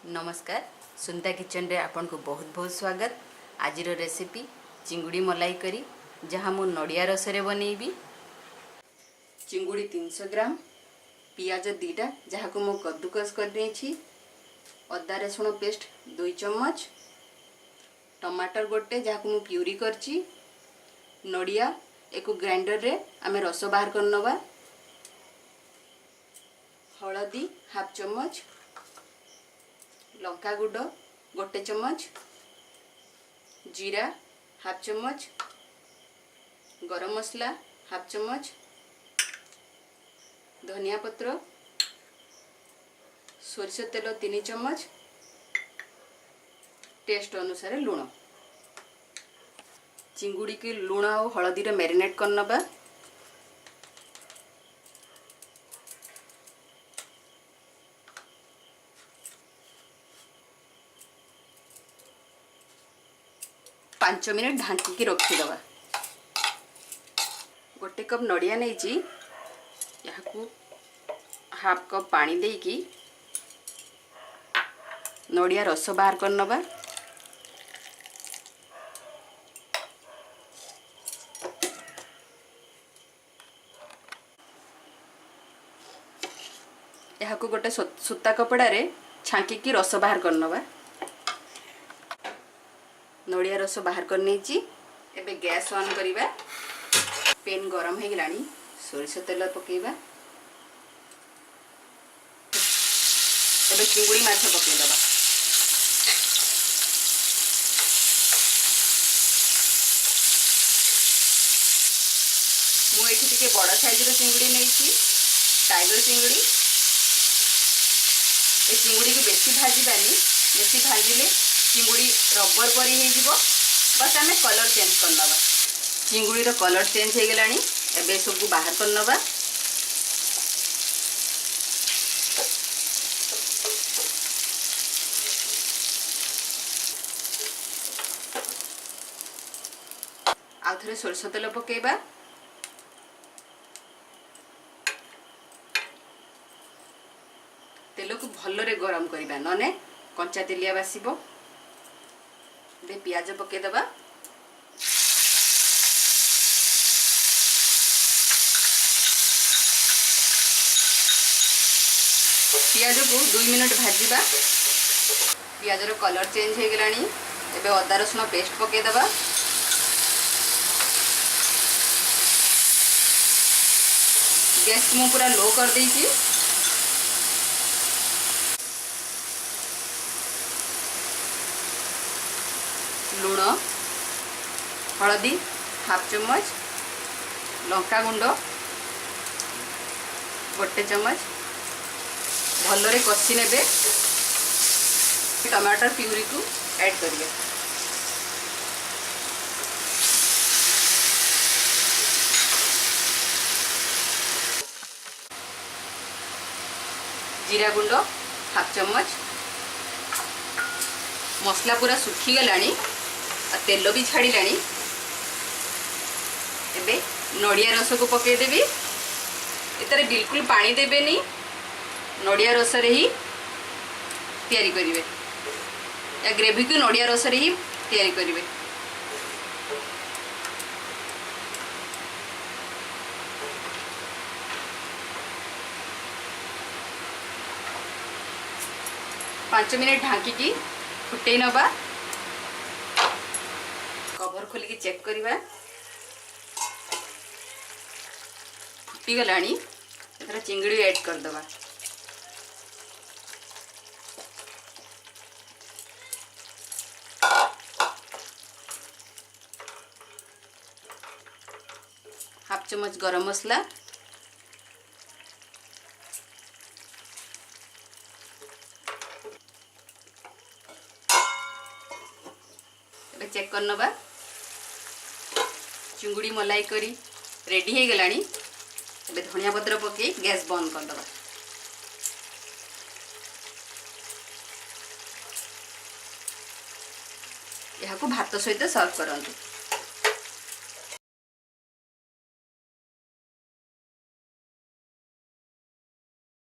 नमस्कार सुनीता किचन रे आपन को बहुत बहुत स्वागत। आज रेसिपी चिंगुड़ी मलाई करी जहाँ मु नड़िया रस रे बनैबी। चिंगुड़ी 300 ग्राम, पियाज 2टा जहाँ को मु कद्दूकस कर देछि, अदा रसुण पेस्ट 2 चम्मच, टमाटर गोटे जहाँ को मु प्यूरी करछि, नड़िया एक ग्राइंडर रे आमे रस बाहर कर नवा, हळदी हाफ चम्मच, लंका गुड गोटे चम्मच, जीरा हाफ चम्मच, गरम मसला हाफ चम्मच, धनिया पत्र, सोरिष तेल 3 चम्मच, टेस्ट अनुसार लुण। चिंगुड़ी के लुण और हलदी रे मैरिनेट कर नबा। पांच मिनट ढांकी रखीदबा। गोटे कप नड़िया नहीं यहाँ हाफ कप पानी देकी नड़िया रस बाहर कर नबा। यहाँ को गोटे सूता कपड़ा रे छांकी रस बाहर कर नबा। नड़िया रस बाहर कर नहीं एबे गैस ऑन करिबा। पेन गरम हो गलानी, सोरिष तेल पकेबा। एबे चिंगुड़ी माछ पके दबा। मु एठी टिके बड़ साइज रो चिंगुड़ी नैछि, टाइगर चिंगुड़ी। ए चिंगुड़ी को बेसी भाजीबानी, बेसी भाजिले चिंगुड़ी रबर परी हो जिवो। बस आमे कलर चेंज कर नबा। चिंगुड़ी रो कलर चेंज हो गलानी, एबे सब बाहर कर नबा। आ थरे सोरिष तेल पकेबा। तेल को भलरे गरम करिबा, नने कंचा तेलिया बासिबो। बे पियाज पके दबा। पियाज को 2 मिनट भाजीबा। पियाज रो कलर चेंज हो गलानी, एबे अदा रसुण पेस्ट पके दबा। गैस मु पूरा लो कर देछि। लुण, हलदी हाफ चम्मच, लंका गुंड गोटे चम्मच भलरे कषि नेबे। टमाटर प्यूरी को ऐड करिए। जीरा गुंड हाफ चम्मच। मसला पूरा सुखी गलानी, तेल भी छाड़िलानी। एबे नड़िया रस को पके देबी। एतरे बिल्कुल पानी देबेनी, नड़िया रस रे ही तैयारी करिवे या ग्रेवी को नड़िया रस रे ही तैयारी करिवे। पांच मिनट ढांकी फुटे नबा। कवर खोलिकी चेक करिबा। फुटी गलानी, एथरा चिंगड़ी ऐड कर दबा। हाफ चम्मच गरम मसला, एबे चेक कर नबा। चिंगुड़ी मलाई करी रेडी हो गलानी। एबे धनिया पत्र पके गैस बंद कर दबा। यहाँ को भात सहित सर्व करंतु।